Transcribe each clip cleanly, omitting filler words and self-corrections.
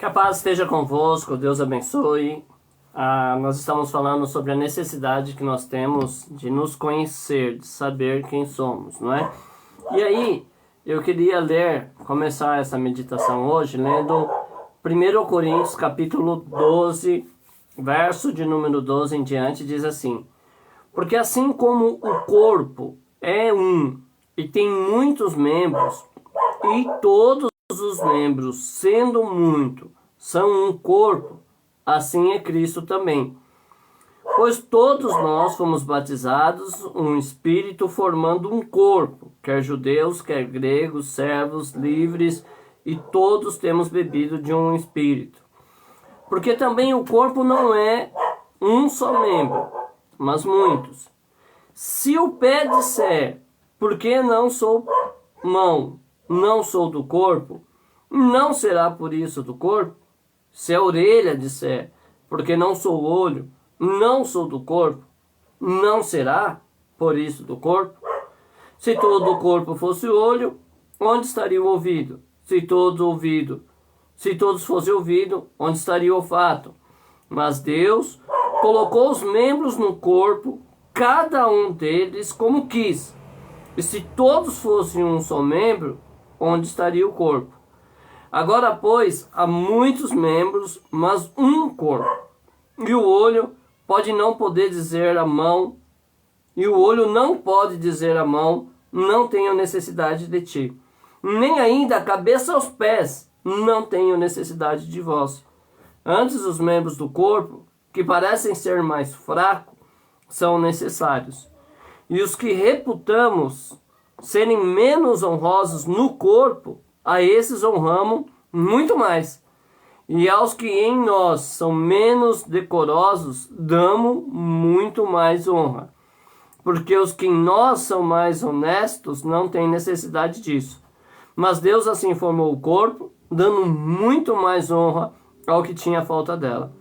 Que a paz esteja convosco, Deus abençoe. Nós estamos falando sobre a necessidade que nós temos de nos conhecer, de saber quem somos, não é? E aí, eu queria começar essa meditação hoje, lendo 1 Coríntios capítulo 12, verso de número 12 em diante, diz assim: porque assim como o corpo é um e tem muitos membros, e todos os membros, sendo muito, são um corpo, assim é Cristo também. Pois todos nós fomos batizados um espírito formando um corpo, quer judeus, quer gregos, servos, livres, e todos temos bebido de um espírito. Porque também o corpo não é um só membro, mas muitos. Se o pé disser, porque não sou mão, não sou do corpo, não será por isso do corpo? Se a orelha disser, porque não sou olho, não sou do corpo, não será por isso do corpo? Se todo o corpo fosse olho, onde estaria o ouvido? Se todos fossem ouvido, onde estaria o olfato? Mas Deus colocou os membros no corpo, cada um deles como quis. E se todos fossem um só membro, onde estaria o corpo? Agora, pois, há muitos membros, mas um corpo. E o olho pode não poder dizer à mão, não tenho necessidade de ti. Nem ainda a cabeça aos pés, não tenho necessidade de vós. Antes os membros do corpo, que parecem ser mais fracos, são necessários. E os que reputamos serem menos honrosos no corpo, a esses honramos muito mais. E aos que em nós são menos decorosos, damos muito mais honra. Porque os que em nós são mais honestos não têm necessidade disso. Mas Deus assim formou o corpo, dando muito mais honra ao que tinha falta dela.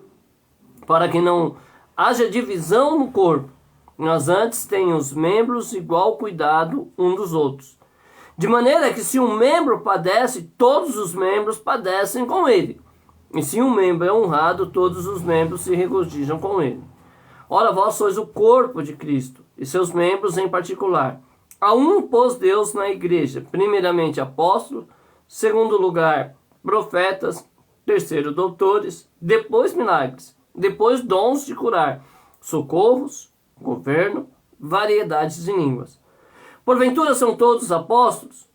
Para que não haja divisão no corpo, mas antes tenham os membros igual cuidado um dos outros. De maneira que se um membro padece, todos os membros padecem com ele. E se um membro é honrado, todos os membros se regozijam com ele. Ora, vós sois o corpo de Cristo, e seus membros em particular. A um pôs Deus na igreja, primeiramente apóstolos, segundo lugar profetas, terceiro doutores, depois milagres, depois dons de curar, socorros, governo, variedades de línguas. Porventura são todos apóstolos?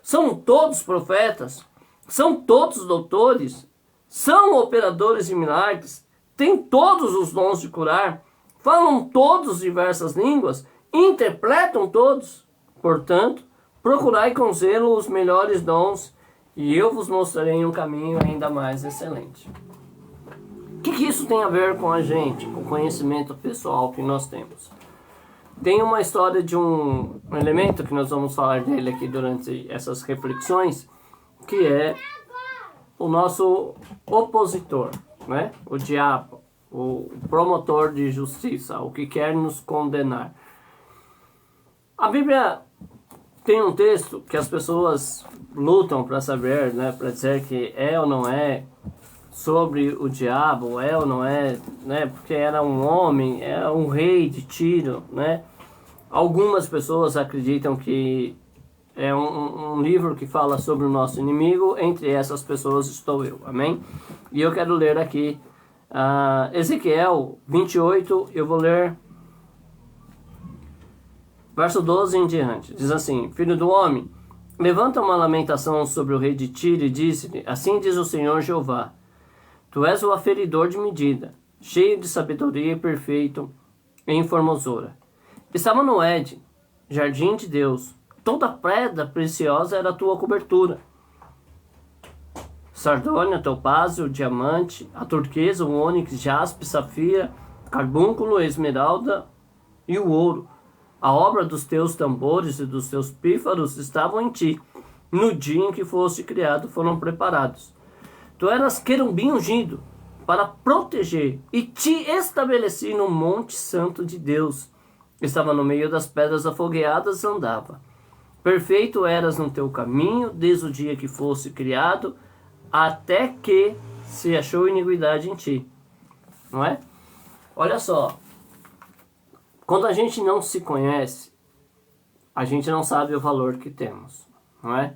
São todos profetas? São todos doutores? São operadores de milagres? Têm todos os dons de curar? Falam todos diversas línguas? Interpretam todos? Portanto, procurai com zelo os melhores dons, e eu vos mostrarei um caminho ainda mais excelente. O que isso tem a ver com a gente, com o conhecimento pessoal que nós temos? Tem uma história de um elemento que nós vamos falar dele aqui durante essas reflexões, que é o nosso opositor, né? O diabo, o promotor de justiça, o que quer nos condenar. A Bíblia tem um texto que as pessoas lutam para saber, né? Para dizer que é ou não é sobre o diabo, é ou não é, né? Porque era um homem, é um rei de Tiro, né? Algumas pessoas acreditam que é um livro que fala sobre o nosso inimigo. Entre essas pessoas estou eu, amém? E eu quero ler aqui Ezequiel 28, eu vou ler verso 12 em diante. Diz assim: filho do homem, levanta uma lamentação sobre o rei de Tiro e disse-lhe: assim diz o Senhor Jeová, tu és o aferidor de medida, cheio de sabedoria e perfeito em formosura. Estava no Éden, jardim de Deus, toda pedra preciosa era a tua cobertura. Sardônia, topázio, diamante, a turquesa, o ônix, jaspe, safira, carbúnculo, esmeralda e o ouro. A obra dos teus tambores e dos teus pífaros estavam em ti. No dia em que foste criado foram preparados. Tu eras querubim ungido para proteger, e te estabeleci no monte santo de Deus. Estava no meio das pedras afogueadas, andava. Perfeito eras no teu caminho, desde o dia que fosse criado, até que se achou iniquidade em ti. Não é? Olha só. Quando a gente não se conhece, a gente não sabe o valor que temos. Não é?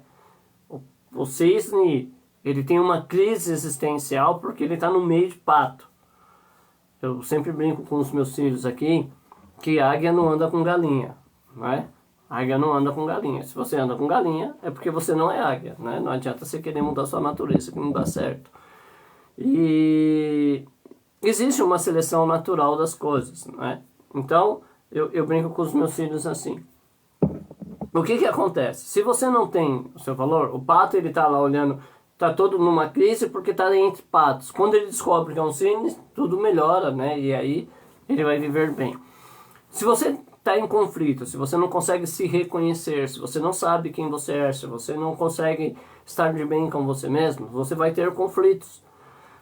O cisne, ele tem uma crise existencial porque ele está no meio de pato. Eu sempre brinco com os meus filhos aqui que águia não anda com galinha, não é? Águia não anda com galinha. Se você anda com galinha, é porque você não é águia, né? Não adianta você querer mudar sua natureza, que não dá certo. E existe uma seleção natural das coisas, não é? Então, eu brinco com os meus filhos assim. O que acontece? Se você não tem o seu valor, o pato ele tá lá olhando, tá todo numa crise porque tá entre patos. Quando ele descobre que é um cisne, tudo melhora, né? E aí ele vai viver bem. Se você está em conflito, se você não consegue se reconhecer, se você não sabe quem você é, se você não consegue estar de bem com você mesmo, você vai ter conflitos,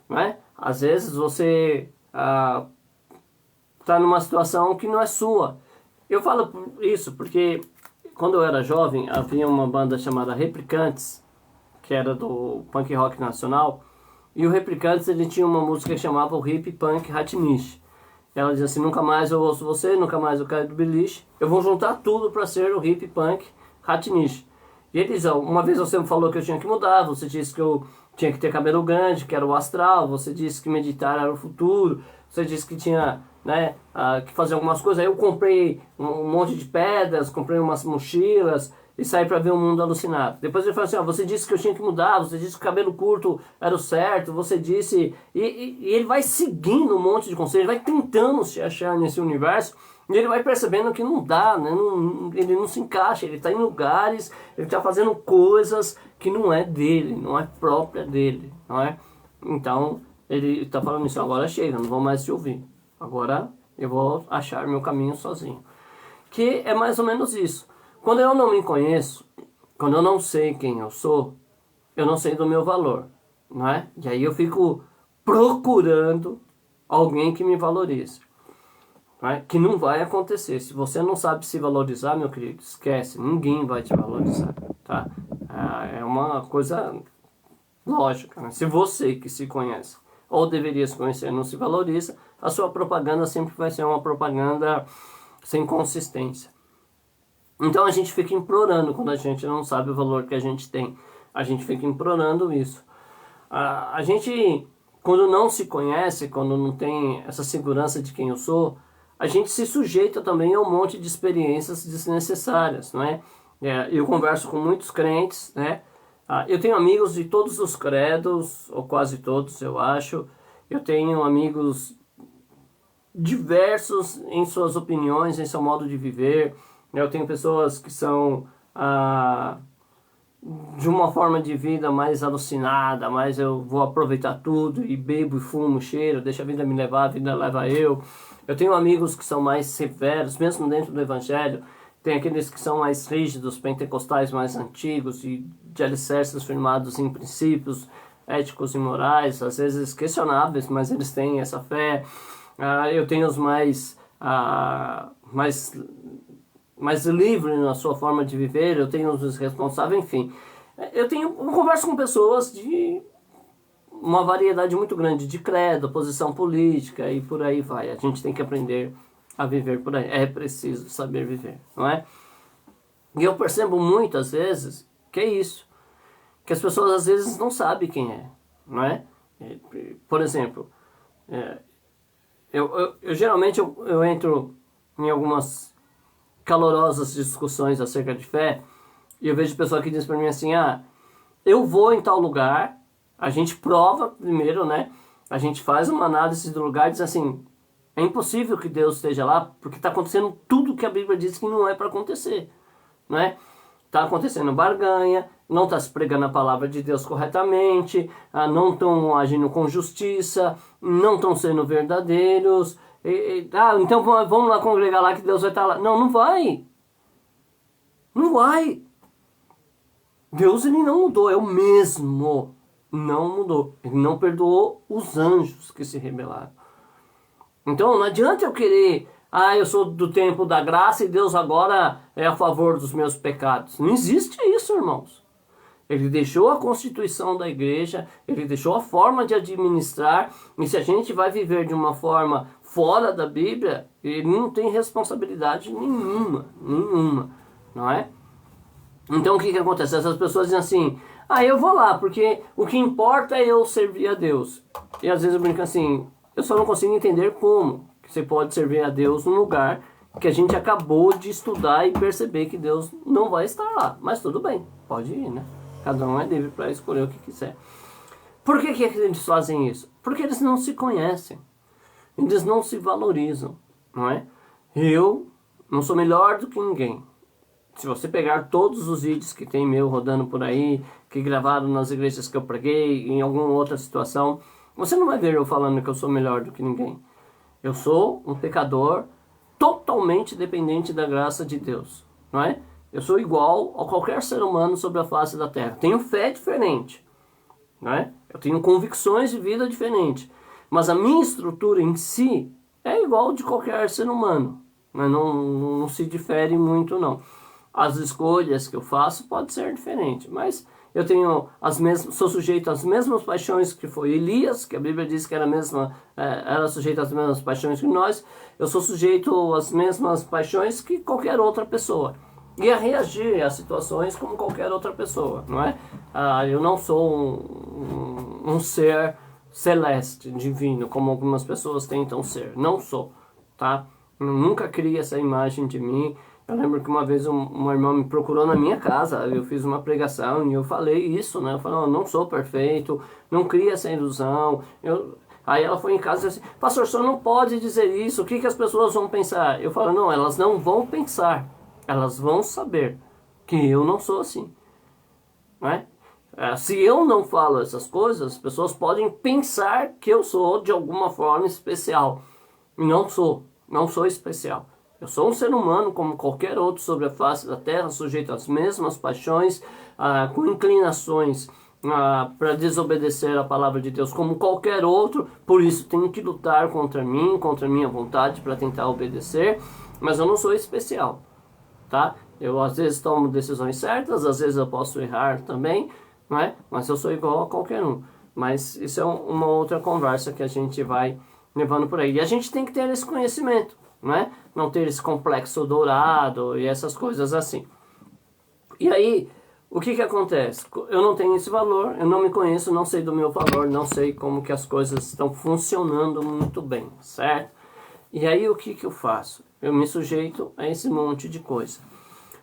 né? Às vezes você está numa situação que não é sua. Eu falo isso porque quando eu era jovem havia uma banda chamada Replicantes, que era do punk rock nacional, e o Replicantes ele tinha uma música que chamava o Hip Punk Hatnish. Ela diz assim: nunca mais eu ouço você, nunca mais eu caio do beliche, eu vou juntar tudo para ser o Hip Punk Hatnish. E ele diz: uma vez você me falou que eu tinha que mudar, você disse que eu tinha que ter cabelo grande, que era o astral, você disse que meditar era o futuro, você disse que tinha, né, que fazer algumas coisas. Aí eu comprei um monte de pedras, comprei umas mochilas e saí para ver o mundo alucinado. Depois ele falou assim: você disse que eu tinha que mudar, você disse que o cabelo curto era o certo, você disse... E ele vai seguindo um monte de conselhos, vai tentando se achar nesse universo, e ele vai percebendo que não dá, né? Ele não se encaixa, ele está em lugares, ele está fazendo coisas que não é dele, não é própria dele, não é? Então, ele está falando isso: agora chega, não vou mais te ouvir. Agora eu vou achar meu caminho sozinho. Que é mais ou menos isso. Quando eu não me conheço, quando eu não sei quem eu sou, eu não sei do meu valor, não é? E aí eu fico procurando alguém que me valorize, não é? Que não vai acontecer. Se você não sabe se valorizar, meu querido, esquece, ninguém vai te valorizar, tá? É uma coisa lógica, né? Se você que se conhece, ou deveria se conhecer, não se valoriza, a sua propaganda sempre vai ser uma propaganda sem consistência. Então a gente fica implorando quando a gente não sabe o valor que a gente tem. A gente fica implorando isso. A gente, quando não se conhece, quando não tem essa segurança de quem eu sou, a gente se sujeita também a um monte de experiências desnecessárias, não é? Eu converso com muitos crentes, né? Eu tenho amigos de todos os credos, ou quase todos, eu acho. Eu tenho amigos diversos em suas opiniões, em seu modo de viver. Eu tenho pessoas que são de uma forma de vida mais alucinada, mas eu vou aproveitar tudo e bebo e fumo, cheiro, deixa a vida me levar, a vida leva eu. Eu tenho amigos que são mais severos, mesmo dentro do evangelho. Tem aqueles que são mais rígidos, pentecostais mais antigos e de alicerces firmados em princípios éticos e morais, às vezes questionáveis, mas eles têm essa fé. Eu tenho os mais livre na sua forma de viver, eu tenho os responsáveis, enfim. Eu converso com pessoas de uma variedade muito grande de credo, posição política e por aí vai. A gente tem que aprender a viver por aí. É preciso saber viver, não é? E eu percebo muitas vezes que é isso. Que as pessoas às vezes não sabem quem é, não é? Por exemplo, eu geralmente eu entro em algumas calorosas discussões acerca de fé, e eu vejo pessoa que diz para mim assim: eu vou em tal lugar, a gente prova primeiro, né? A gente faz uma análise do lugar e diz assim: é impossível que Deus esteja lá, porque está acontecendo tudo que a Bíblia diz que não é para acontecer, não é? Está acontecendo barganha, não está se pregando a palavra de Deus corretamente, não estão agindo com justiça, não estão sendo verdadeiros. Então vamos lá congregar lá que Deus vai estar lá. Não, não vai. Não vai. Deus, ele não mudou, é o mesmo. Não mudou. Ele não perdoou os anjos que se rebelaram. Então não adianta eu querer: eu sou do tempo da graça e Deus agora é a favor dos meus pecados. Não existe isso, irmãos. Ele deixou a constituição da igreja, ele deixou a forma de administrar, e se a gente vai viver de uma forma fora da Bíblia, ele não tem responsabilidade nenhuma, não é? Então o que acontece? Essas pessoas dizem assim, eu vou lá, porque o que importa é eu servir a Deus. E às vezes eu brinco assim, eu só não consigo entender como que você pode servir a Deus num lugar que a gente acabou de estudar e perceber que Deus não vai estar lá. Mas tudo bem, pode ir, né? Cada um é livre para escolher o que quiser. Por que eles fazem isso? Porque eles não se conhecem. Eles não se valorizam, não é? Eu não sou melhor do que ninguém. Se você pegar todos os vídeos que tem meu rodando por aí, que gravaram nas igrejas que eu preguei, em alguma outra situação, você não vai ver eu falando que eu sou melhor do que ninguém. Eu sou um pecador totalmente dependente da graça de Deus, não é? Eu sou igual a qualquer ser humano sobre a face da terra. Tenho fé diferente, não é? Eu tenho convicções de vida diferentes. Mas a minha estrutura em si é igual de qualquer ser humano. Mas não se difere muito, não. As escolhas que eu faço podem ser diferentes. Mas eu tenho sou sujeito às mesmas paixões que foi Elias, que a Bíblia diz que era sujeito às mesmas paixões que nós. Eu sou sujeito às mesmas paixões que qualquer outra pessoa. E a reagir a situações como qualquer outra pessoa, não é? Eu não sou um ser celeste, divino, como algumas pessoas tentam ser. Não sou, tá? Eu nunca criei essa imagem de mim. Eu lembro que uma vez uma irmã me procurou na minha casa, eu fiz uma pregação e eu falei isso, né? Eu falei, não sou perfeito, não cria essa ilusão. Aí ela foi em casa e disse assim, pastor, o senhor não pode dizer isso, o que as pessoas vão pensar? Eu falo, não, elas não vão pensar. Elas vão saber que eu não sou assim, não é? Se eu não falo essas coisas, as pessoas podem pensar que eu sou de alguma forma especial. E não sou especial. Eu sou um ser humano como qualquer outro sobre a face da terra, sujeito às mesmas paixões, com inclinações para desobedecer a palavra de Deus como qualquer outro. Por isso tenho que lutar contra mim, contra a minha vontade para tentar obedecer, mas eu não sou especial. Tá? Eu às vezes tomo decisões certas, às vezes eu posso errar também, não é? Mas eu sou igual a qualquer um. Mas isso é uma outra conversa que a gente vai levando por aí. E a gente tem que ter esse conhecimento, não é? Não ter esse complexo dourado e essas coisas assim. E aí, o que acontece? Eu não tenho esse valor, eu não me conheço, não sei do meu valor, não sei como que as coisas estão funcionando muito bem, certo? E aí o que eu faço? Eu me sujeito a esse monte de coisa.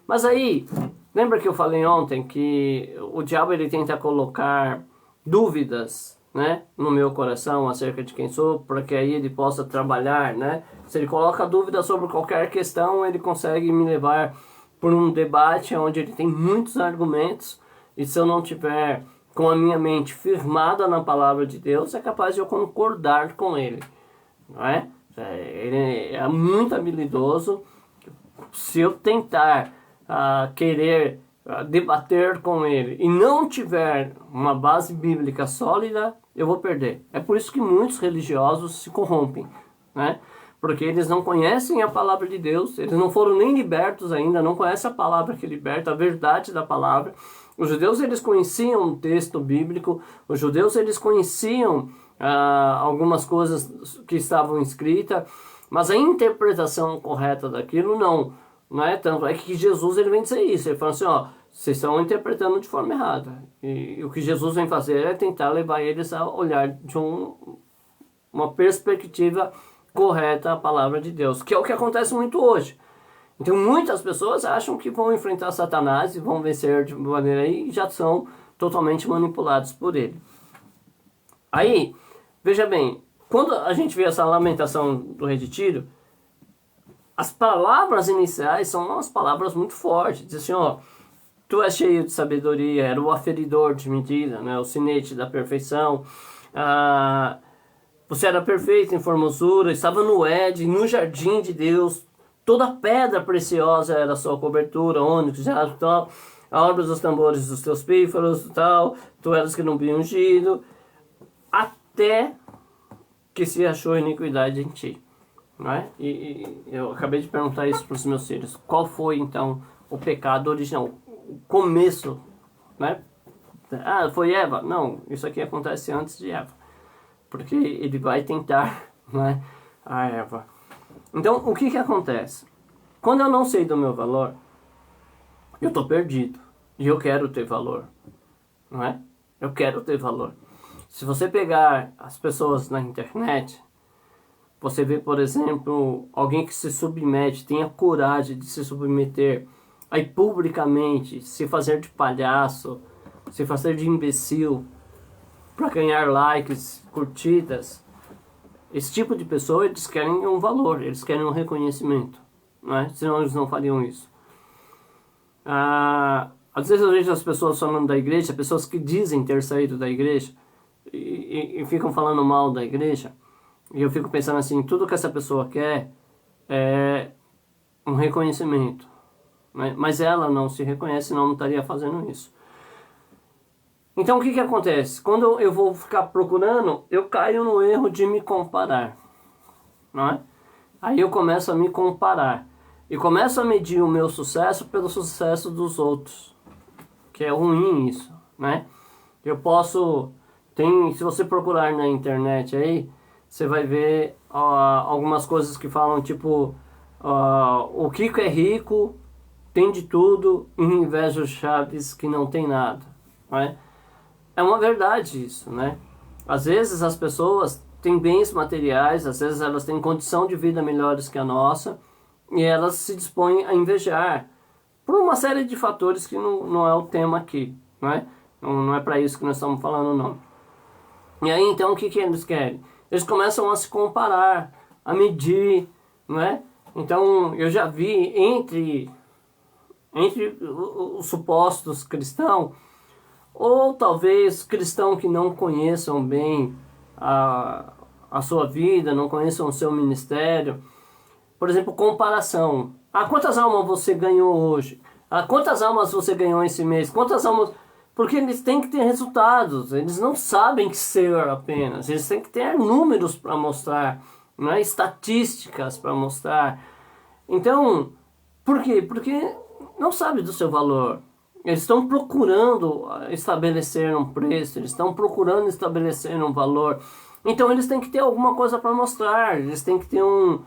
Mas aí, lembra que eu falei ontem que o diabo ele tenta colocar dúvidas, né, no meu coração acerca de quem sou, para que aí ele possa trabalhar, né? Se ele coloca dúvida sobre qualquer questão, ele consegue me levar por um debate onde ele tem muitos argumentos, e se eu não tiver com a minha mente firmada na palavra de Deus, é capaz de eu concordar com ele, não é? Ele é muito habilidoso. Se eu tentar querer debater com ele e não tiver uma base bíblica sólida, eu vou perder. É por isso que muitos religiosos se corrompem, né? Porque eles não conhecem a palavra de Deus, eles não foram nem libertos ainda, não conhecem a palavra que liberta, a verdade da palavra. Os judeus eles conheciam o texto bíblico, os judeus eles conheciam algumas coisas que estavam escritas, mas a interpretação correta daquilo não é? Tanto é que Jesus ele vem dizer isso, ele fala assim, vocês estão interpretando de forma errada, e o que Jesus vem fazer é tentar levar eles a olhar de uma perspectiva correta a palavra de Deus, que é o que acontece muito hoje. Então muitas pessoas acham que vão enfrentar Satanás e vão vencer de maneira aí, e já são totalmente manipulados por ele. Aí, veja bem, quando a gente vê essa lamentação do rei de Tiro, as palavras iniciais são umas palavras muito fortes. Diz assim, tu és cheio de sabedoria, era o aferidor de medida, né, o sinete da perfeição. Você era perfeito em formosura, estava no Éden, no jardim de Deus. Toda pedra preciosa era a sua cobertura, ônix, jaspe, tal. A obra dos tambores dos teus pífaros, tal. Tu eras que não havia ungido. Até que se achou iniquidade em ti. Não é? E eu acabei de perguntar isso para os meus filhos. Qual foi, então, o pecado original? O começo, né? Ah, foi Eva? Não, isso aqui acontece antes de Eva. Porque ele vai tentar, né, a Eva. Então, o que acontece? Quando eu não sei do meu valor, eu estou perdido. E eu quero ter valor. Não é? Eu quero ter valor. Se você pegar as pessoas na internet, você vê, por exemplo, alguém que se submete, tem a coragem de se submeter, aí publicamente se fazer de palhaço, se fazer de imbecil, para ganhar likes, curtidas. Esse tipo de pessoa, eles querem um valor, eles querem um reconhecimento, não é? Senão eles não fariam isso. Às vezes eu vejo as pessoas falando da igreja, pessoas que dizem ter saído da igreja, e ficam falando mal da igreja, e eu fico pensando assim, tudo que essa pessoa quer é um reconhecimento, né? Mas ela não se reconhece, senão não estaria fazendo isso. Então o que acontece? Quando eu vou ficar procurando, eu caio no erro de me comparar, não é? Aí eu começo a me comparar e começo a medir o meu sucesso pelo sucesso dos outros, que é ruim isso, né? Eu posso, se você procurar na internet aí, você vai ver algumas coisas que falam tipo, o Kiko é rico, tem de tudo, e inveja o Chaves que não tem nada, não é? É uma verdade isso, né? Às vezes as pessoas têm bens materiais, às vezes elas têm condição de vida melhores que a nossa, e elas se dispõem a invejar, por uma série de fatores que não é o tema aqui, não é? Não é para isso que nós estamos falando, não. E aí, então, o que eles querem? Eles começam a se comparar, a medir, não é? Então, eu já vi entre os supostos cristãos, ou talvez cristãos que não conheçam bem a sua vida, não conheçam o seu ministério. Por exemplo, comparação. Quantas almas você ganhou hoje? Quantas almas você ganhou esse mês? Quantas almas... Porque eles têm que ter resultados. Eles não sabem ser apenas. Eles têm que ter números para mostrar, né? Estatísticas para mostrar. Então, por quê? Porque não sabe do seu valor. Eles estão procurando estabelecer um preço, eles estão procurando estabelecer um valor. Então eles têm que ter alguma coisa para mostrar, eles têm que ter um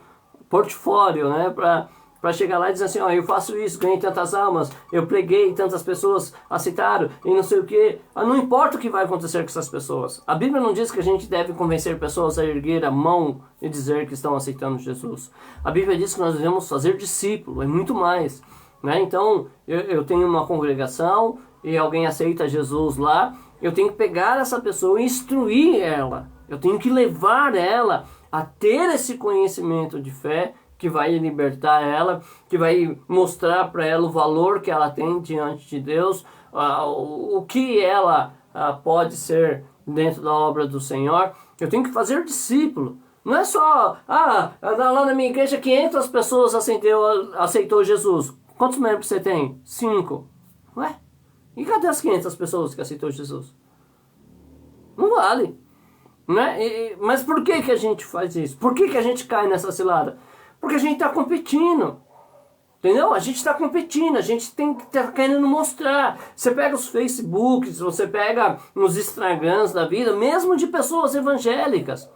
portfólio, né, para chegar lá e dizer assim, eu faço isso, ganhei tantas almas, eu preguei, tantas pessoas aceitaram e não sei o que. Não importa o que vai acontecer com essas pessoas. A Bíblia não diz que a gente deve convencer pessoas a erguer a mão e dizer que estão aceitando Jesus. A Bíblia diz que nós devemos fazer discípulo, é muito mais. Né? Então, eu tenho uma congregação e alguém aceita Jesus lá, eu tenho que pegar essa pessoa e instruir ela. Eu tenho que levar ela a ter esse conhecimento de fé que vai libertar ela, que vai mostrar para ela o valor que ela tem diante de Deus, o que ela pode ser dentro da obra do Senhor. Eu tenho que fazer discípulo. Não é só, lá na minha igreja 500 pessoas aceitou Jesus. Quantos membros você tem? 5. Ué? E cadê as 500 pessoas que aceitou Jesus? Não vale. Né? Mas por que a gente faz isso? Por que a gente cai nessa cilada? Porque a gente está competindo. Entendeu? A gente está competindo, a gente tem que estar querendo mostrar. Você pega os Facebooks, você pega nos Instagrams da vida, mesmo de pessoas evangélicas.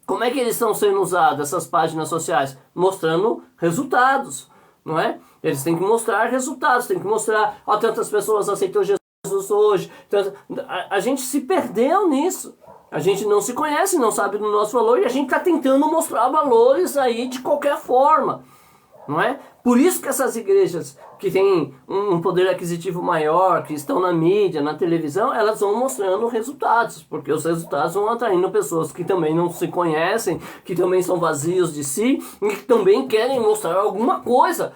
Como é que eles estão sendo usados, essas páginas sociais? Mostrando resultados. Não é? Eles têm que mostrar resultados, têm que mostrar, tantas pessoas aceitou Jesus hoje. A gente se perdeu nisso. A gente não se conhece, não sabe do nosso valor e a gente está tentando mostrar valores aí de qualquer forma. Não é? Por isso que essas igrejas que têm um poder aquisitivo maior, que estão na mídia, na televisão, elas vão mostrando resultados, porque os resultados vão atraindo pessoas que também não se conhecem, que também são vazios de si e que também querem mostrar alguma coisa.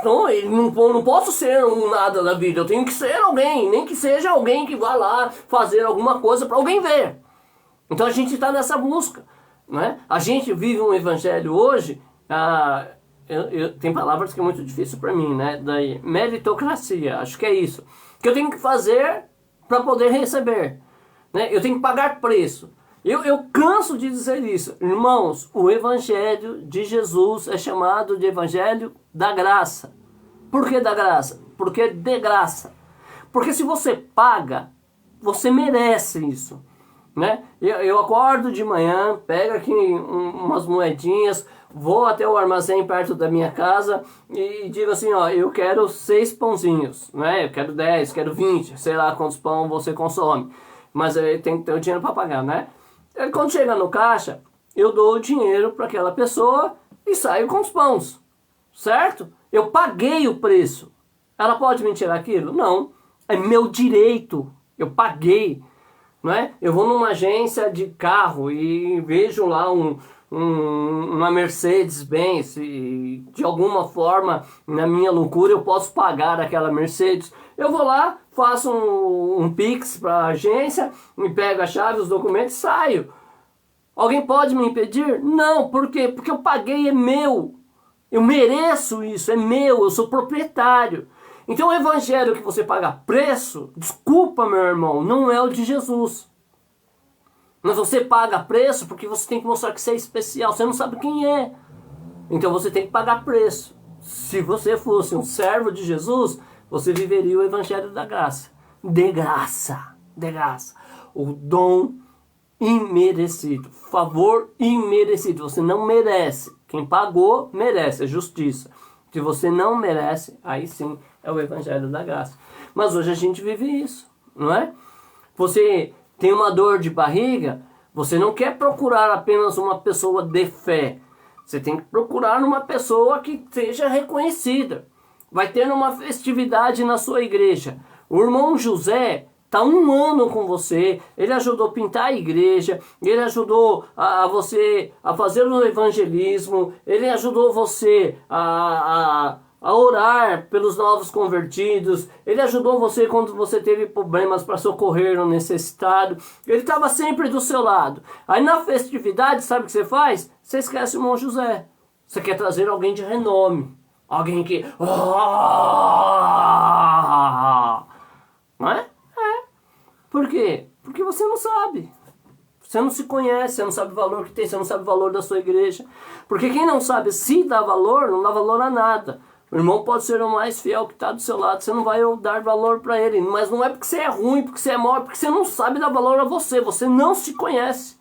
Não posso ser um nada da vida, eu tenho que ser alguém, nem que seja alguém que vá lá fazer alguma coisa para alguém ver. Então a gente está nessa busca, né? A gente vive um evangelho hoje, tem palavras que é muito difícil para mim, né? Da meritocracia, acho que é isso. Que eu tenho que fazer para poder receber, né? Eu tenho que pagar preço. Eu canso de dizer isso. Irmãos, o evangelho de Jesus é chamado de evangelho da graça. Por que da graça? Porque de graça. Porque se você paga, você merece isso, né? Eu acordo de manhã, pego aqui umas moedinhas, vou até o armazém perto da minha casa e digo assim, ó, eu quero 6 pãozinhos, né? Eu quero 10, quero 20, sei lá quantos pão você consome. Mas eu tenho que ter o dinheiro para pagar, né? E quando chega no caixa, eu dou o dinheiro para aquela pessoa e saio com os pães, certo? Eu paguei o preço. Ela pode me tirar aquilo? Não. É meu direito. Eu paguei. Não é? Eu vou numa agência de carro e vejo lá uma Mercedes-Benz e de alguma forma, na minha loucura, eu posso pagar aquela Mercedes. Eu vou lá, faço um Pix para a agência, me pego a chave, os documentos e saio. Alguém pode me impedir? Não. Por quê? Porque eu paguei, é meu. Eu mereço isso, é meu, eu sou proprietário. Então o evangelho que você paga preço, desculpa meu irmão, não é o de Jesus. Mas você paga preço porque você tem que mostrar que você é especial, você não sabe quem é. Então você tem que pagar preço. Se você fosse um servo de Jesus, você viveria o evangelho da graça. De graça, de graça. O dom imerecido, favor imerecido, você não merece. Quem pagou, merece, é justiça. Se você não merece, aí sim é o evangelho da graça. Mas hoje a gente vive isso, não é? Você tem uma dor de barriga, você não quer procurar apenas uma pessoa de fé. Você tem que procurar uma pessoa que seja reconhecida. Vai ter uma festividade na sua igreja. O irmão José está 1 ano com você, ele ajudou a pintar a igreja, ele ajudou a você a fazer o evangelismo, ele ajudou você a orar pelos novos convertidos, ele ajudou você quando você teve problemas para socorrer o necessitado, ele estava sempre do seu lado. Aí na festividade, sabe o que você faz? Você esquece o irmão José. Você quer trazer alguém de renome, alguém que... Não é? Por quê? Porque você não sabe. Você não se conhece, você não sabe o valor que tem, você não sabe o valor da sua igreja. Porque quem não sabe se dá valor, não dá valor a nada. O irmão pode ser o mais fiel que está do seu lado, você não vai dar valor para ele. Mas não é porque você é ruim, porque você é mau, porque você não sabe dar valor a você. Você não se conhece.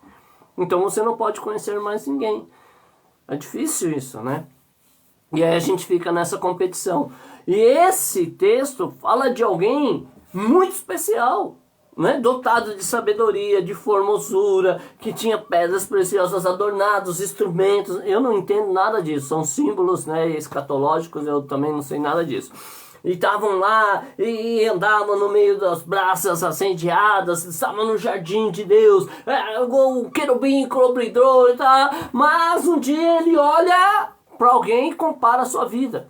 Então você não pode conhecer mais ninguém. É difícil isso, né? E aí a gente fica nessa competição. E esse texto fala de alguém muito especial, né? Dotado de sabedoria, de formosura, que tinha pedras preciosas adornadas, instrumentos. Eu não entendo nada disso, são símbolos, né, escatológicos, eu também não sei nada disso. E estavam lá e andavam no meio das brasas acendeadas, estavam no jardim de Deus, o querubim cobridor e tal. Mas um dia ele olha para alguém e compara a sua vida.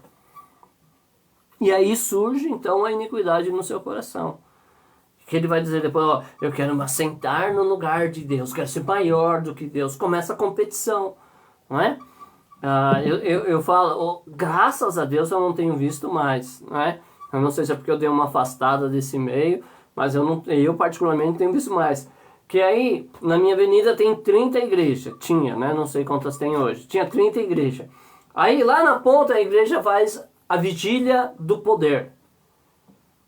E aí surge então a iniquidade no seu coração. Que ele vai dizer depois, ó, eu quero me assentar no lugar de Deus, quero ser maior do que Deus. Começa a competição, não é? Eu falo, graças a Deus eu não tenho visto mais, não é? Eu não sei se é porque eu dei uma afastada desse meio, mas eu particularmente tenho visto mais. Que aí, na minha avenida tem 30 igrejas, tinha, né? Não sei quantas tem hoje, tinha 30 igrejas. Aí lá na ponta a igreja faz a vigília do poder.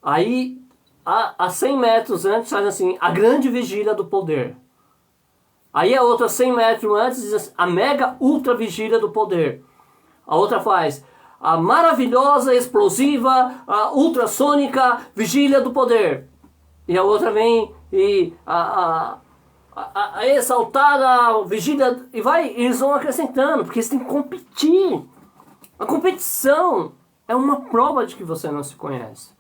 Aí a 100 metros antes faz assim, a grande vigília do poder. Aí a outra 100 metros antes diz assim, a mega ultra vigília do poder. A outra faz a maravilhosa, explosiva, a ultrassônica vigília do poder. E a outra vem e a exaltada vigília, e eles vão acrescentando, porque eles têm que competir. A competição é uma prova de que você não se conhece.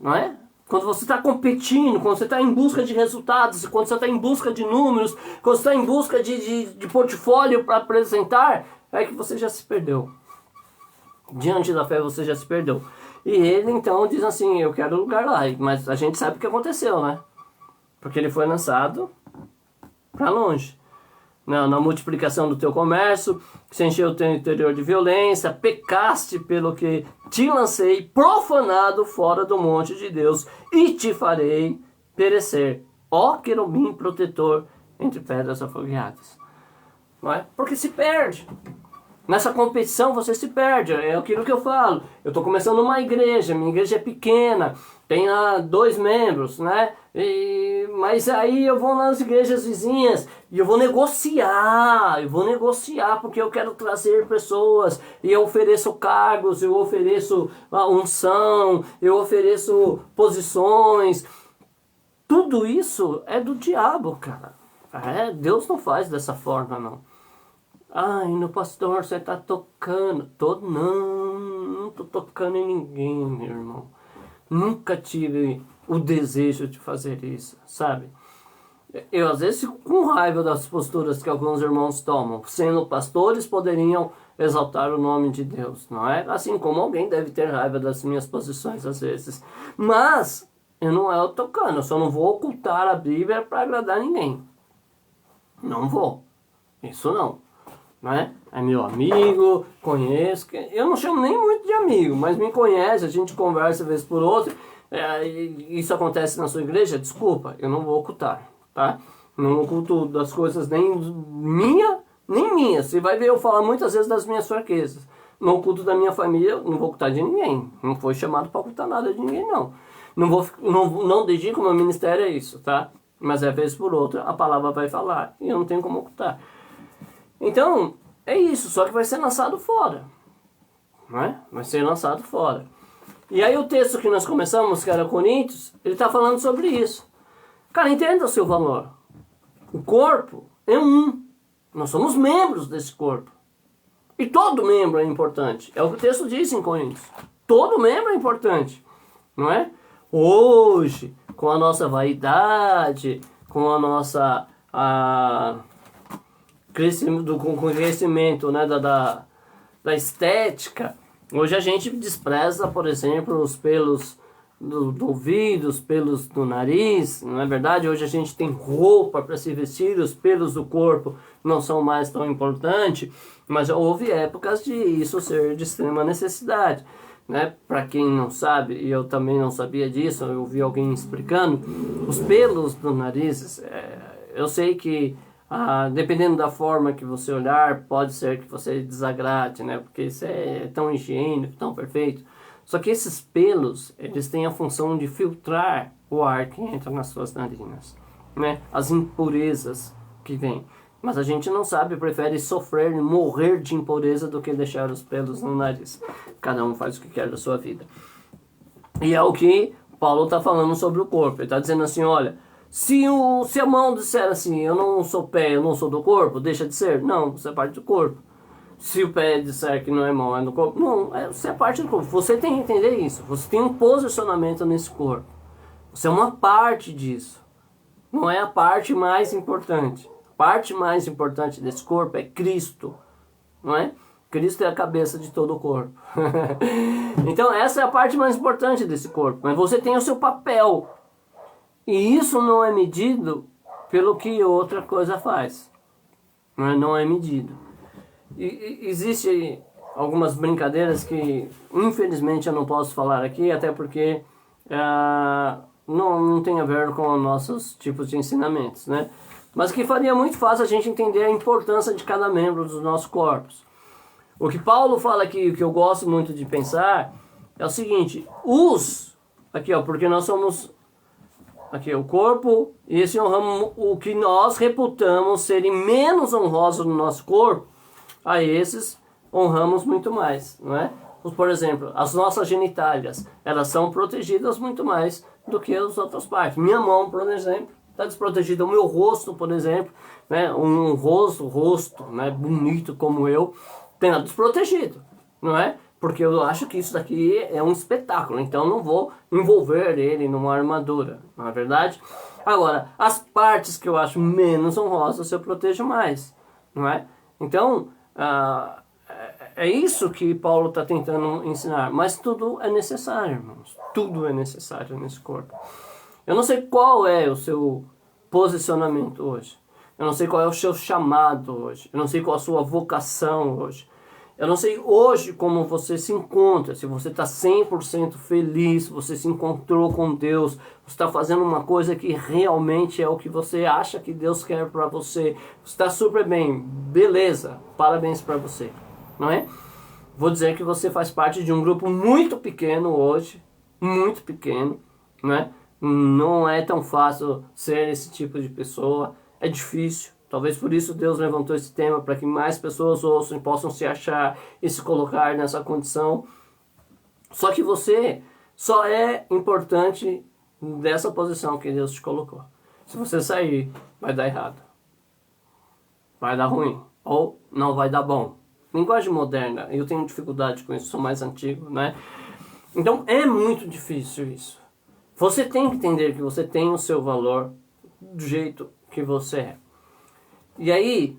Não é? Quando você está competindo, quando você está em busca de resultados, quando você está em busca de números, quando você está em busca de portfólio para apresentar, é que você já se perdeu. Diante da fé você já se perdeu. E ele então diz assim, eu quero lugar lá. Mas a gente sabe o que aconteceu, né? Porque ele foi lançado para longe. Na multiplicação do teu comércio, se encheu o teu interior de violência, pecaste pelo que te lancei, profanado fora do monte de Deus, e te farei perecer, ó querubim protetor entre pedras afogueadas. Não é? Porque se perde. Nessa competição você se perde, é aquilo que eu falo. Eu estou começando uma igreja, minha igreja é pequena, tem lá 2 membros, né? Mas aí eu vou nas igrejas vizinhas e eu vou negociar porque eu quero trazer pessoas e eu ofereço cargos, eu ofereço unção, eu ofereço posições. Tudo isso é do diabo, cara. Deus não faz dessa forma, não. Ai, no pastor, você tá tocando. Não tô tocando em ninguém, meu irmão. Nunca tive o desejo de fazer isso, sabe? Eu às vezes fico com raiva das posturas que alguns irmãos tomam. Sendo pastores, poderiam exaltar o nome de Deus, não é? Assim como alguém deve ter raiva das minhas posições às vezes. Mas eu não é o tocando, eu só não vou ocultar a Bíblia para agradar ninguém. Não vou. Isso não. Né? É meu amigo, conheço. Eu não chamo nem muito de amigo, mas me conhece, a gente conversa vez por outra. Isso acontece na sua igreja? Desculpa, eu não vou ocultar, tá? Não oculto das coisas nem minha. Você vai ver eu falar muitas vezes das minhas fraquezas. No oculto da minha família, não vou ocultar de ninguém. Não foi chamado para ocultar nada de ninguém, não. Não dedico meu ministério a isso, tá? Mas vez por outra a palavra vai falar e eu não tenho como ocultar. Então, é isso, só que vai ser lançado fora. Não é? Vai ser lançado fora. E aí o texto que nós começamos, que era Coríntios, ele está falando sobre isso. Cara, entenda o seu valor. O corpo é um. Nós somos membros desse corpo. E todo membro é importante. É o que o texto diz em Coríntios. Todo membro é importante. Não é? Hoje, com a nossa vaidade, com a nossa... com o crescimento, né, da estética, hoje a gente despreza, por exemplo, os pelos do ouvido, os pelos do nariz, não é verdade? Hoje a gente tem roupa para se vestir, os pelos do corpo não são mais tão importantes, mas houve épocas de isso ser de extrema necessidade. Né? Para quem não sabe, e eu também não sabia disso, eu ouvi alguém explicando, os pelos do nariz, eu sei que dependendo da forma que você olhar, pode ser que você desagrade, né? Porque isso é tão higiênico, tão perfeito. Só que esses pelos, eles têm a função de filtrar o ar que entra nas suas narinas, né? As impurezas que vêm. Mas a gente não sabe, prefere sofrer e morrer de impureza do que deixar os pelos no nariz. Cada um faz o que quer da sua vida. E é o que Paulo está falando sobre o corpo. Ele está dizendo assim, olha, se a mão disser assim, eu não sou pé, eu não sou do corpo, deixa de ser? Não, você é parte do corpo. Se o pé disser que não é mão, é do corpo, não, você é parte do corpo. Você tem que entender isso. Você tem um posicionamento nesse corpo. Você é uma parte disso. Não é a parte mais importante. A parte mais importante desse corpo é Cristo, não é? Cristo é a cabeça de todo o corpo. Então essa é a parte mais importante desse corpo. Mas você tem o seu papel. E isso não é medido pelo que outra coisa faz. Não é medido. E existe algumas brincadeiras que infelizmente eu não posso falar aqui, até porque não tem a ver com os nossos tipos de ensinamentos, né? Mas que faria muito fácil a gente entender a importância de cada membro dos nossos corpos. O que Paulo fala aqui, o que eu gosto muito de pensar, é o seguinte, porque nós somos, aqui o corpo, e esse honramos o que nós reputamos serem menos honrosos no nosso corpo, a esses honramos muito mais, não é? Por exemplo, as nossas genitálias, elas são protegidas muito mais do que as outras partes. Minha mão, por exemplo, está desprotegida. O meu rosto, por exemplo, né, um rosto, né, bonito como eu, tem desprotegido, não é? Porque eu acho que isso daqui é um espetáculo, então não vou envolver ele numa armadura, não é verdade? Agora, as partes que eu acho menos honrosas eu protejo mais, não é? Então, é isso que Paulo está tentando ensinar, mas tudo é necessário, irmãos, tudo é necessário nesse corpo. Eu não sei qual é o seu posicionamento hoje. Eu não sei qual é o seu chamado hoje. Eu não sei qual a sua vocação hoje. Eu não sei hoje como você se encontra. Se você está 100% feliz, se você se encontrou com Deus, você está fazendo uma coisa que realmente é o que você acha que Deus quer para você. Você está super bem. Beleza. Parabéns para você. Não é? Vou dizer que você faz parte de um grupo muito pequeno hoje. Muito pequeno. né? Não é tão fácil ser esse tipo de pessoa, é difícil. Talvez por isso Deus levantou esse tema, para que mais pessoas ouçam e possam se achar e se colocar nessa condição. Só que você só é importante dessa posição que Deus te colocou. Se você sair, vai dar errado. Vai dar ruim. Ou não vai dar bom. Linguagem moderna, eu tenho dificuldade com isso, sou mais antigo, né? Então é muito difícil isso. Você tem que entender que você tem o seu valor do jeito que você é. E aí,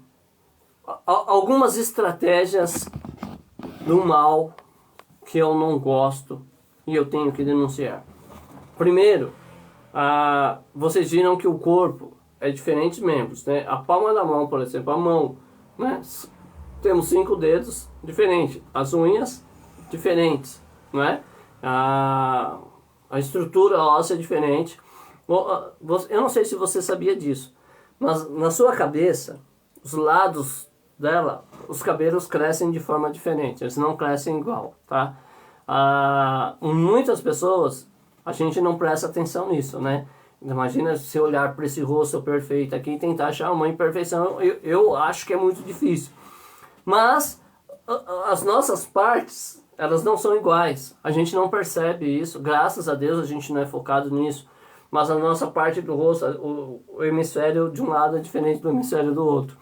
algumas estratégias do mal que eu não gosto e eu tenho que denunciar. Primeiro, vocês viram que o corpo é diferentes membros, né? A palma da mão, por exemplo, a mão, né? Temos 5 dedos diferentes, as unhas diferentes, não é? A estrutura óssea é diferente. Eu não sei se você sabia disso, mas na sua cabeça, os lados dela, os cabelos crescem de forma diferente, eles não crescem igual, tá? Muitas pessoas, a gente não presta atenção nisso, né? Imagina se olhar para esse rosto perfeito aqui e tentar achar uma imperfeição, eu acho que é muito difícil. Mas as nossas partes, elas não são iguais. A gente não percebe isso. Graças a Deus a gente não é focado nisso. Mas a nossa parte do rosto, o hemisfério de um lado é diferente do hemisfério do outro.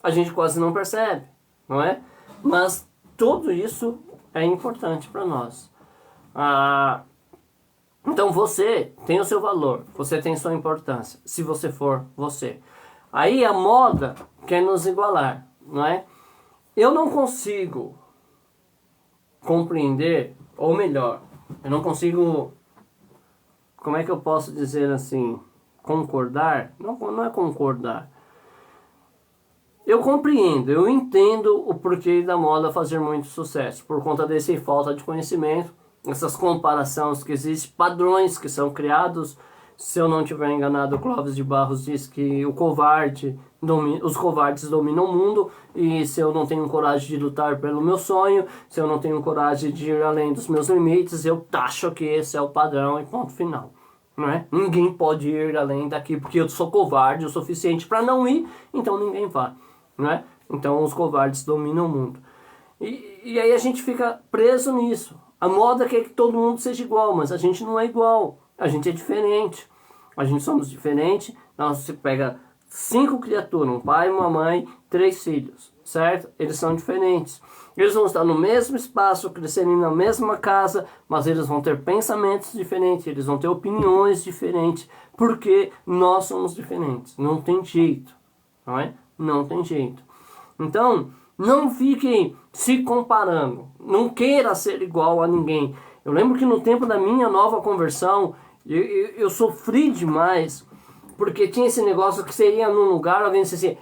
A gente quase não percebe, não é? Mas tudo isso é importante para nós. Então você tem o seu valor. Você tem sua importância. Se você for você. Aí a moda quer nos igualar, não é? Eu não consigo compreender, ou melhor, eu não consigo, como é que eu posso dizer assim, concordar? Não é concordar. Eu compreendo, eu entendo o porquê da moda fazer muito sucesso, por conta dessa falta de conhecimento, essas comparações que existem, padrões que são criados. Se eu não estiver enganado, o Clóvis de Barros diz que os covardes dominam o mundo, e se eu não tenho coragem de lutar pelo meu sonho, se eu não tenho coragem de ir além dos meus limites, eu taxo que esse é o padrão e ponto final. Não é? Ninguém pode ir além daqui porque eu sou covarde o suficiente para não ir, então ninguém vai. Não é? Então os covardes dominam o mundo. E aí a gente fica preso nisso. A moda quer que todo mundo seja igual, mas a gente não é igual. A gente é diferente. A gente somos diferentes. Então você pega 5 criaturas, um pai, uma mãe, 3 filhos, certo? Eles são diferentes. Eles vão estar no mesmo espaço, crescerem na mesma casa, mas eles vão ter pensamentos diferentes, eles vão ter opiniões diferentes, porque nós somos diferentes. Não tem jeito, não é? Não tem jeito. Então, não fiquem se comparando. Não queira ser igual a ninguém. Eu lembro que no tempo da minha nova conversão, eu sofri demais, porque tinha esse negócio que você ia num lugar, alguém disse assim: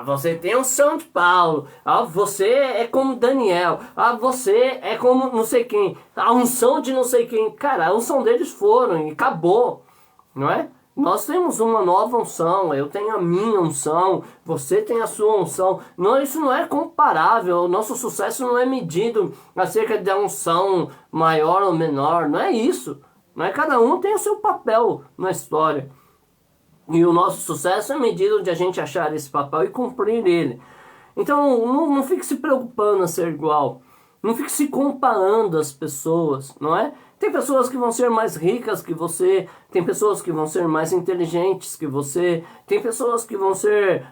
você tem um São de Paulo, você é como Daniel, você é como não sei quem, a unção de não sei quem. Cara, a unção deles foram e acabou, não é? Nós temos uma nova unção, eu tenho a minha unção, você tem a sua unção. Não, isso não é comparável, o nosso sucesso não é medido acerca da unção maior ou menor, não é isso. Não é? Cada um tem o seu papel na história. E o nosso sucesso é medido de a gente achar esse papel e cumprir ele. Então não fique se preocupando a ser igual. Não fique se comparando às pessoas, não é? Tem pessoas que vão ser mais ricas que você, tem pessoas que vão ser mais inteligentes que você, tem pessoas que vão ser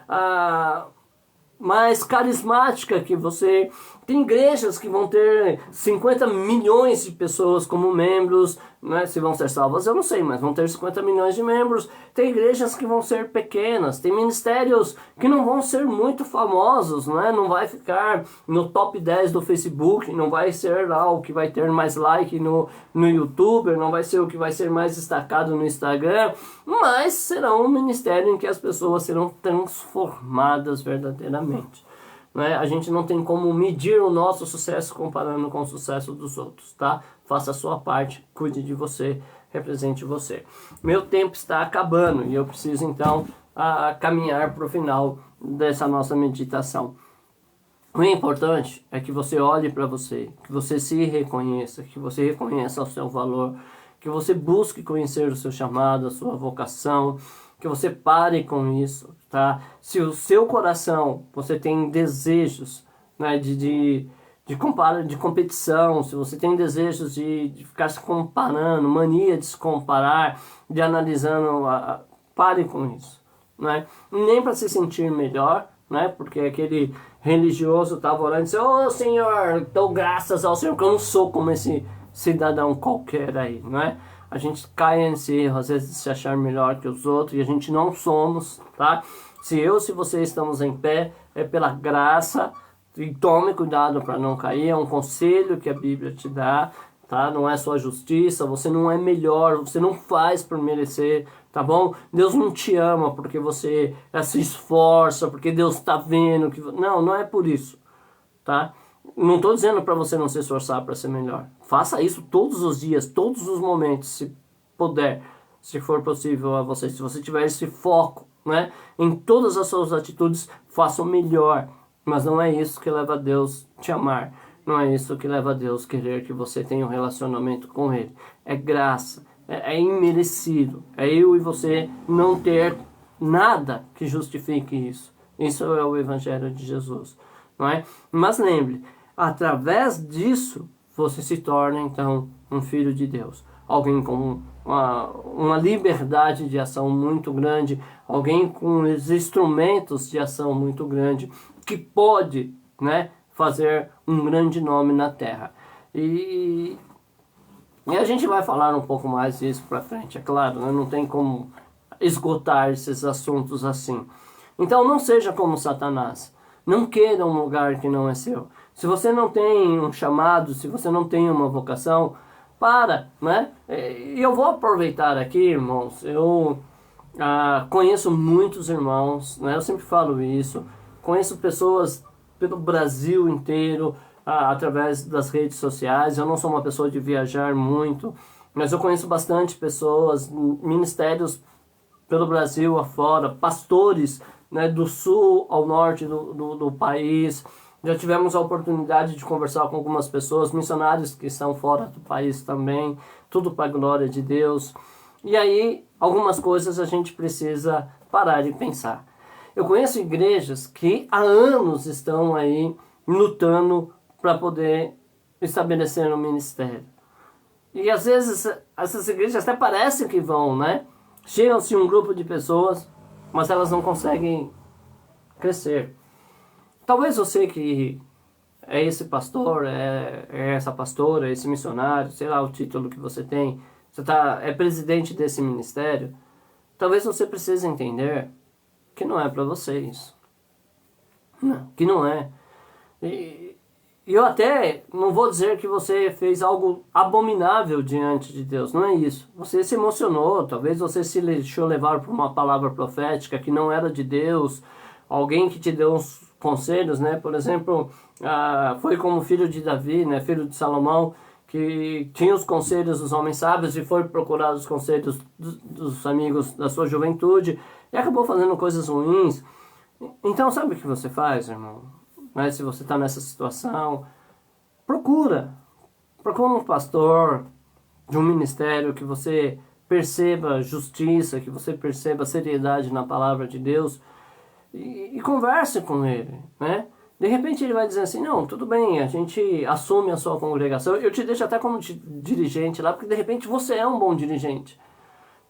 mais carismáticas que você. Tem igrejas que vão ter 50 milhões de pessoas como membros, né? Se vão ser salvas eu não sei, mas vão ter 50 milhões de membros. Tem igrejas que vão ser pequenas, tem ministérios que não vão ser muito famosos, né? Não vai ficar no top 10 do Facebook, não vai ser lá o que vai ter mais like no YouTube, não vai ser o que vai ser mais destacado no Instagram, mas será um ministério em que as pessoas serão transformadas verdadeiramente. A gente não tem como medir o nosso sucesso comparando com o sucesso dos outros, tá? Faça a sua parte, cuide de você, represente você. Meu tempo está acabando e eu preciso então caminhar para o final dessa nossa meditação. O importante é que você olhe para você, que você se reconheça, que você reconheça o seu valor, que você busque conhecer o seu chamado, a sua vocação, que você pare com isso, tá? Se o seu coração, você tem desejos, né, de competição, se você tem desejos de ficar se comparando, mania de se comparar, de analisando, pare com isso, né? Nem para se sentir melhor, né? Porque aquele religioso estava orando e disse: "Ô Senhor, dou graças ao Senhor que eu não sou como esse cidadão qualquer aí", né? A gente cai nesse erro, às vezes, de se achar melhor que os outros, e a gente não somos, tá? Se você estamos em pé, é pela graça, e tome cuidado para não cair, é um conselho que a Bíblia te dá, tá? Não é sua justiça, você não é melhor, você não faz por merecer, tá bom? Deus não te ama porque você se esforça, porque Deus está vendo que... Não é por isso, tá? Não estou dizendo para você não se esforçar para ser melhor. Faça isso todos os dias, todos os momentos, se puder, se for possível a você. Se você tiver esse foco, né, em todas as suas atitudes, faça o melhor. Mas não é isso que leva a Deus te amar. Não é isso que leva a Deus querer que você tenha um relacionamento com Ele. É graça, é imerecido. É eu e você não ter nada que justifique isso. Isso é o Evangelho de Jesus, não é? Mas lembre, através disso, você se torna, então, um filho de Deus. Alguém com uma liberdade de ação muito grande, alguém com os instrumentos de ação muito grande, que pode, né, fazer um grande nome na terra. E a gente vai falar um pouco mais disso para frente, é claro, né? Não tem como esgotar esses assuntos assim. Então não seja como Satanás. Não queira um lugar que não é seu. Se você não tem um chamado, se você não tem uma vocação, né? E eu vou aproveitar aqui, irmãos, eu conheço muitos irmãos, né? Eu sempre falo isso, conheço pessoas pelo Brasil inteiro, através das redes sociais. Eu não sou uma pessoa de viajar muito, mas eu conheço bastante pessoas, ministérios pelo Brasil afora, pastores, né, do sul ao norte do país. Já tivemos a oportunidade de conversar com algumas pessoas, missionários que estão fora do país também, tudo para a glória de Deus. E aí, algumas coisas a gente precisa parar e pensar. Eu conheço igrejas que há anos estão aí lutando para poder estabelecer um ministério. E às vezes essas igrejas até parecem que vão, né? Chegam-se um grupo de pessoas, mas elas não conseguem crescer. Talvez você que é esse pastor, é essa pastora, esse missionário, sei lá o título que você tem, você é presidente desse ministério, talvez você precise entender que não é para você isso. Não, que não é. E eu até não vou dizer que você fez algo abominável diante de Deus, não é isso. Você se emocionou, talvez você se deixou levar por uma palavra profética que não era de Deus, alguém que te deu uns conselhos, né? Por exemplo, foi como filho de Davi, né? Filho de Salomão, que tinha os conselhos dos homens sábios e foi procurar os conselhos dos amigos da sua juventude e acabou fazendo coisas ruins. Então, sabe o que você faz, irmão? Mas se você está nessa situação, procura um pastor de um ministério que você perceba justiça, que você perceba seriedade na palavra de Deus e converse com ele, né? De repente ele vai dizer assim: não, tudo bem, a gente assume a sua congregação, eu te deixo até como dirigente lá, porque de repente você é um bom dirigente,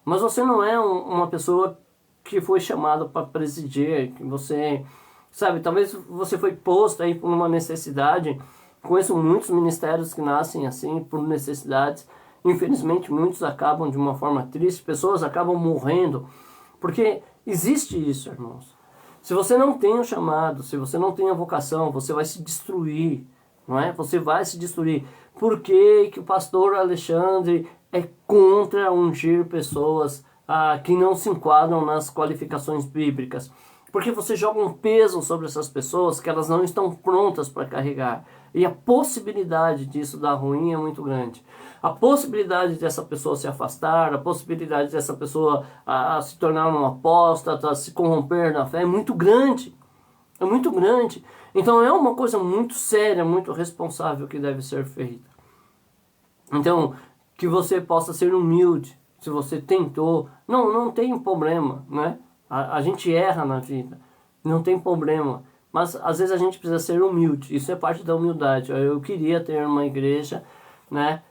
mas você não é uma pessoa que foi chamada para presidir, que você... Sabe, talvez você foi posto aí por uma necessidade. Conheço muitos ministérios que nascem assim, por necessidades. Infelizmente, muitos acabam de uma forma triste. Pessoas acabam morrendo. Porque existe isso, irmãos. Se você não tem o chamado, se você não tem a vocação, você vai se destruir, não é? Você vai se destruir. Por que o pastor Alexandre é contra ungir pessoas que não se enquadram nas qualificações bíblicas? Porque você joga um peso sobre essas pessoas que elas não estão prontas para carregar. E a possibilidade disso dar ruim é muito grande. A possibilidade dessa pessoa se afastar, a possibilidade dessa pessoa se tornar uma apóstata, se corromper na fé é muito grande. É muito grande. Então é uma coisa muito séria, muito responsável que deve ser feita. Então, que você possa ser humilde. Se você tentou, não tem problema, né? A gente erra na vida, não tem problema. Mas às vezes a gente precisa ser humilde, isso é parte da humildade. Eu queria ter uma igreja, né?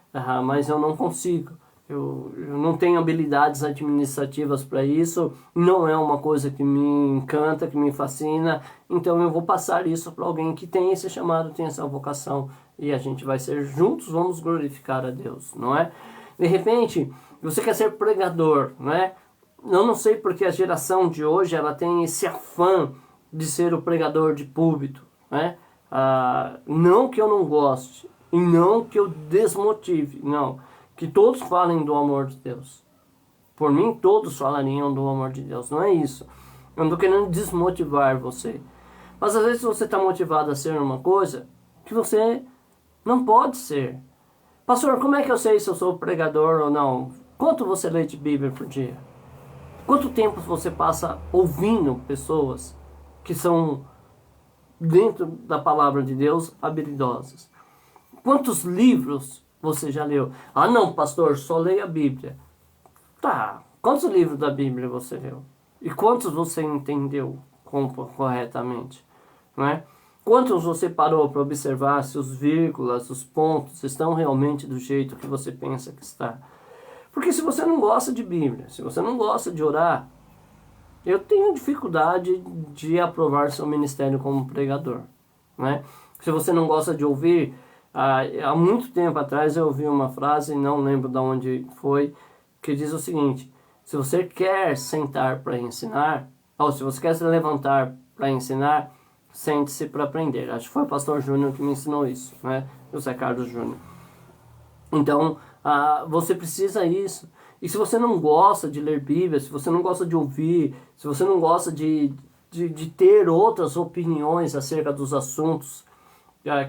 Mas eu não consigo. Eu não tenho habilidades administrativas para isso, não é uma coisa que me encanta, que me fascina, então eu vou passar isso para alguém que tem esse chamado, tem essa vocação, e a gente vai ser juntos, vamos glorificar a Deus, não é? De repente, você quer ser pregador, não é? Eu não sei porque a geração de hoje ela tem esse afã de ser o pregador de púlpito, né? Não que eu não goste, e não que eu desmotive, não. Que todos falem do amor de Deus. Por mim, todos falariam do amor de Deus. Não é isso. Eu não estou querendo desmotivar você. Mas às vezes você está motivado a ser uma coisa que você não pode ser. Pastor, como é que eu sei se eu sou pregador ou não? Quanto você lê de Bíblia por dia? Quanto tempo você passa ouvindo pessoas que são, dentro da palavra de Deus, habilidosas? Quantos livros você já leu? Não, pastor, só leia a Bíblia. Tá, quantos livros da Bíblia você leu? E quantos você entendeu corretamente? Não é? Quantos você parou para observar se os vírgulas, os pontos estão realmente do jeito que você pensa que está? Porque se você não gosta de Bíblia, se você não gosta de orar, eu tenho dificuldade de aprovar seu ministério como pregador. Né? Se você não gosta de ouvir, há muito tempo atrás eu ouvi uma frase, não lembro de onde foi, que diz o seguinte: se você quer sentar para ensinar, ou se você quer se levantar para ensinar, sente-se para aprender. Acho que foi o pastor Júnior que me ensinou isso, né? José Carlos Júnior. Então, você precisa isso. E se você não gosta de ler Bíblia, se você não gosta de ouvir, se você não gosta de ter outras opiniões acerca dos assuntos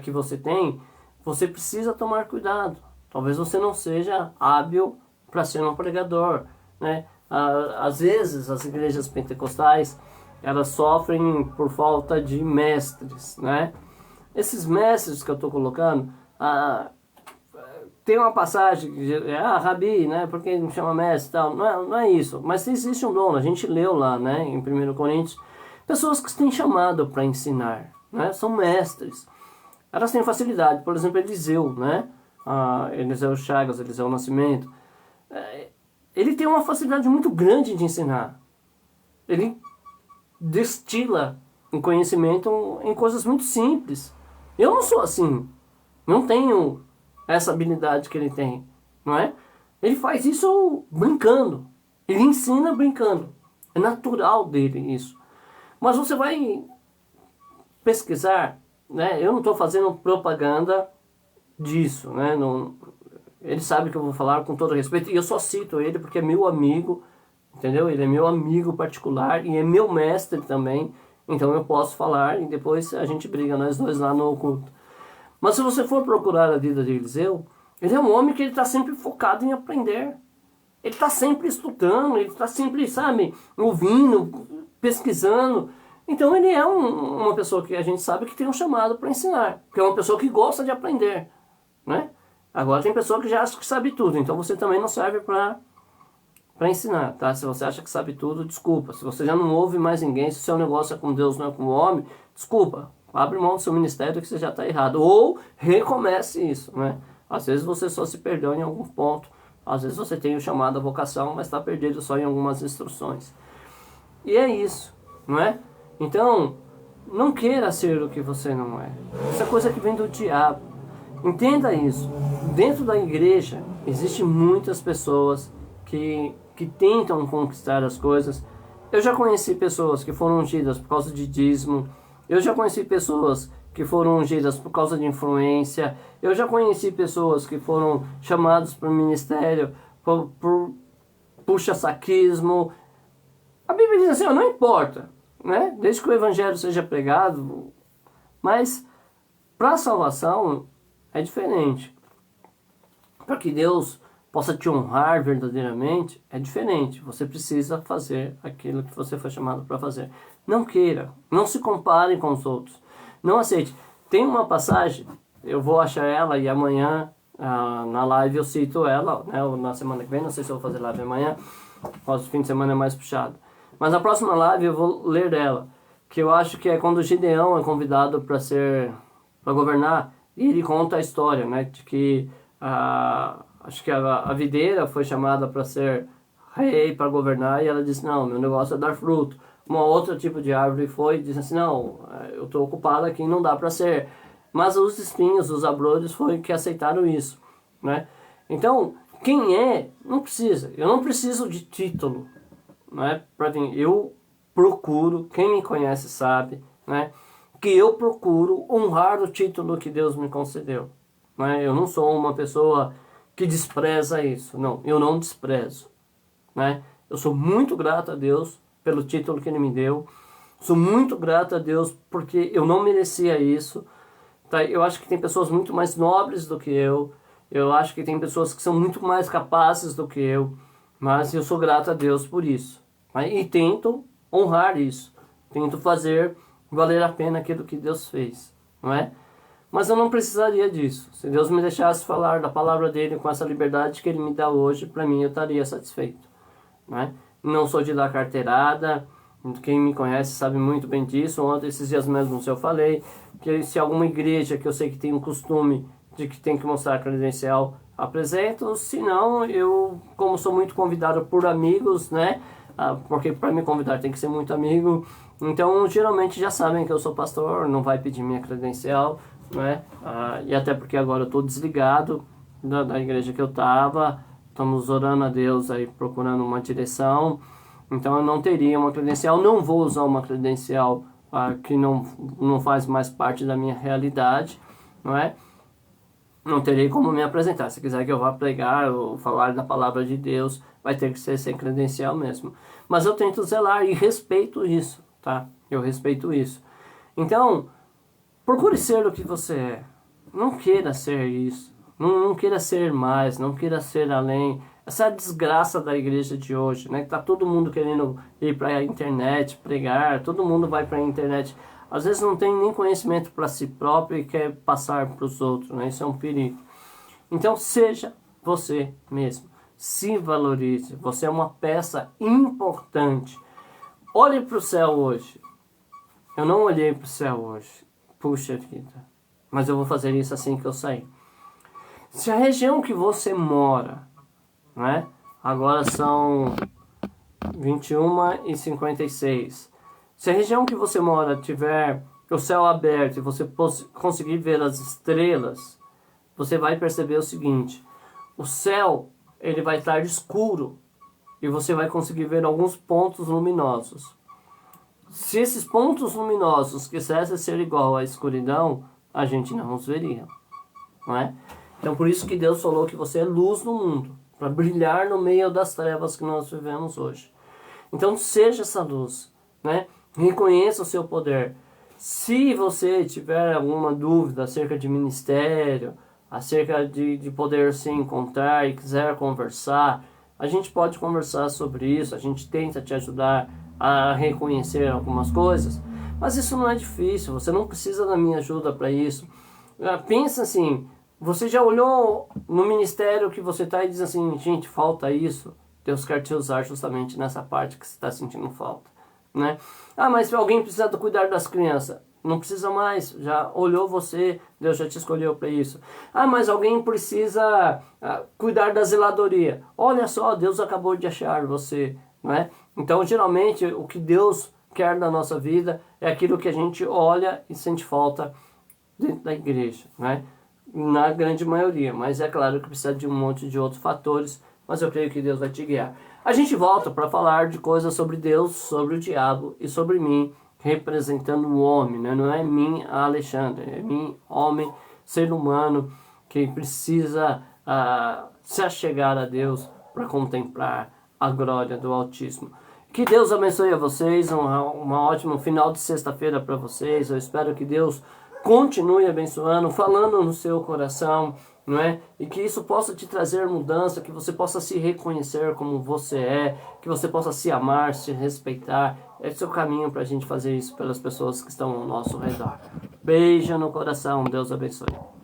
que você tem, você precisa tomar cuidado. Talvez você não seja hábil para ser um pregador, né? Às vezes as igrejas pentecostais elas sofrem por falta de mestres, né? Esses mestres que eu estou colocando, tem uma passagem que diz, Rabi, né? Porque me chama mestre e tal. Não é isso. Mas existe um dom, a gente leu lá, né? Em 1 Coríntios, pessoas que têm chamado para ensinar, né? São mestres. Elas têm facilidade. Por exemplo, Eliseu, né? Eliseu Chagas, Eliseu Nascimento. Ele tem uma facilidade muito grande de ensinar. Ele destila um conhecimento em coisas muito simples. Eu não sou assim. Não tenho essa habilidade que ele tem, não é? Ele faz isso brincando. Ele ensina brincando. É natural dele isso. Mas você vai pesquisar, né? Eu não estou fazendo propaganda disso, né? Não, ele sabe que eu vou falar com todo respeito. E eu só cito ele porque é meu amigo, entendeu? Ele é meu amigo particular e é meu mestre também. Então eu posso falar e depois a gente briga, nós dois lá no culto. Mas se você for procurar a vida de Eliseu, ele é um homem que ele está sempre focado em aprender. Ele está sempre estudando, ele está sempre, sabe, ouvindo, pesquisando. Então ele é uma pessoa que a gente sabe que tem um chamado para ensinar. Que é uma pessoa que gosta de aprender, né? Agora tem pessoa que já acha que sabe tudo, então você também não serve para ensinar, tá? Se você acha que sabe tudo, desculpa. Se você já não ouve mais ninguém, se o seu negócio é com Deus, não é com o homem, desculpa. Abre mão do seu ministério que você já está errado. Ou recomece isso, né? Às vezes você só se perdeu em algum ponto. Às vezes você tem o chamado à vocação, mas está perdido só em algumas instruções. E é isso, não é? Então, não queira ser o que você não é. Essa coisa que vem do diabo. Entenda isso. Dentro da igreja, existem muitas pessoas que tentam conquistar as coisas. Eu já conheci pessoas que foram ungidas por causa de dízimo. Eu já conheci pessoas que foram ungidas por causa de influência. Eu já conheci pessoas que foram chamadas para o ministério por puxa-saquismo. A Bíblia diz assim, não importa, né? Desde que o evangelho seja pregado. Mas para a salvação é diferente. Para que Deus possa te honrar verdadeiramente, é diferente. Você precisa fazer aquilo que você foi chamado para fazer. Não queira, não se compare com os outros. Não aceite. Tem uma passagem, eu vou achar ela e amanhã Na live eu cito ela, né, na semana que vem, não sei se eu vou fazer live amanhã, o fim de semana é mais puxado. Mas na próxima live eu vou ler dela, que eu acho que é quando o Gideão é convidado para governar, e ele conta a história, né, de que acho que a videira foi chamada para ser rei, para governar, e ela disse, não, meu negócio é dar fruto. Uma outra tipo de árvore foi e disse assim, não, eu estou ocupada aqui, não dá para ser. Mas os espinhos, os abrolhos, foi que aceitaram isso, né? Então, quem é, não precisa. Eu não preciso de título, né? Eu procuro, quem me conhece sabe, né? Que eu procuro honrar o título que Deus me concedeu, né? Eu não sou uma pessoa que despreza isso, não. Eu não desprezo, né? Eu sou muito grato a Deus pelo título que Ele me deu. Sou muito grato a Deus porque eu não merecia isso. Tá? Eu acho que tem pessoas muito mais nobres do que eu. Eu acho que tem pessoas que são muito mais capazes do que eu. Mas eu sou grato a Deus por isso. Né? E tento honrar isso. Tento fazer valer a pena aquilo que Deus fez. Não é? Mas eu não precisaria disso. Se Deus me deixasse falar da palavra dele com essa liberdade que Ele me dá hoje, para mim eu estaria satisfeito. Né? Não sou de dar carteirada. Quem me conhece sabe muito bem disso. Ontem, esses dias mesmo, eu falei que se alguma igreja que eu sei que tem um costume de que tem que mostrar credencial, apresento. Se não, eu, como sou muito convidado por amigos, né? Porque para me convidar tem que ser muito amigo. Então, geralmente já sabem que eu sou pastor, não vai pedir minha credencial, né? E até porque agora eu estou desligado da igreja que eu estava. Estamos orando a Deus aí, procurando uma direção. Então eu não teria uma credencial, não vou usar uma credencial que não faz mais parte da minha realidade, não é? Não terei como me apresentar. Se quiser que eu vá pregar ou falar da palavra de Deus, vai ter que ser sem credencial mesmo. Mas eu tento zelar e respeito isso, tá? Eu respeito isso. Então, procure ser o que você é. Não queira ser isso. Não queira ser mais, não queira ser além. Essa é a desgraça da igreja de hoje, né? Tá todo mundo querendo ir para a internet, pregar, todo mundo vai para a internet. Às vezes não tem nem conhecimento para si próprio e quer passar para os outros, né? Isso é um perigo. Então seja você mesmo. Se valorize. Você é uma peça importante. Olhe para o céu hoje. Eu não olhei para o céu hoje. Puxa vida. Mas eu vou fazer isso assim que eu sair. Se a região que você mora, né? Agora são 21h56. Se a região que você mora tiver o céu aberto e você conseguir ver as estrelas, você vai perceber o seguinte: o céu ele vai estar escuro e você vai conseguir ver alguns pontos luminosos. Se esses pontos luminosos quisessem ser igual à escuridão, a gente não os veria, não é? Então por isso que Deus falou que você é luz no mundo, para brilhar no meio das trevas que nós vivemos hoje. Então seja essa luz, né? Reconheça o seu poder. Se você tiver alguma dúvida acerca de ministério, acerca de poder se encontrar e quiser conversar, a gente pode conversar sobre isso, a gente tenta te ajudar a reconhecer algumas coisas, mas isso não é difícil, você não precisa da minha ajuda para isso. Pensa assim, você já olhou no ministério que você está e diz assim, gente, falta isso? Deus quer te usar justamente nessa parte que você está sentindo falta, né? Mas se alguém precisa cuidar das crianças, não precisa mais, já olhou você, Deus já te escolheu para isso. Mas alguém precisa cuidar da zeladoria, olha só, Deus acabou de achar você, né? Então geralmente o que Deus quer da nossa vida é aquilo que a gente olha e sente falta dentro da igreja, né? Na grande maioria, mas é claro que precisa de um monte de outros fatores, mas eu creio que Deus vai te guiar. A gente volta para falar de coisas sobre Deus, sobre o diabo e sobre mim, representando o homem, né? Não é mim, Alexandre, é mim, homem, ser humano, que precisa se achegar a Deus para contemplar a glória do Altíssimo. Que Deus abençoe a vocês, uma ótima final de sexta-feira para vocês. Eu espero que Deus continue abençoando, falando no seu coração, não é? E que isso possa te trazer mudança, que você possa se reconhecer como você é, que você possa se amar, se respeitar. Esse é o caminho para a gente fazer isso pelas pessoas que estão ao nosso redor. Beijo no coração, Deus abençoe.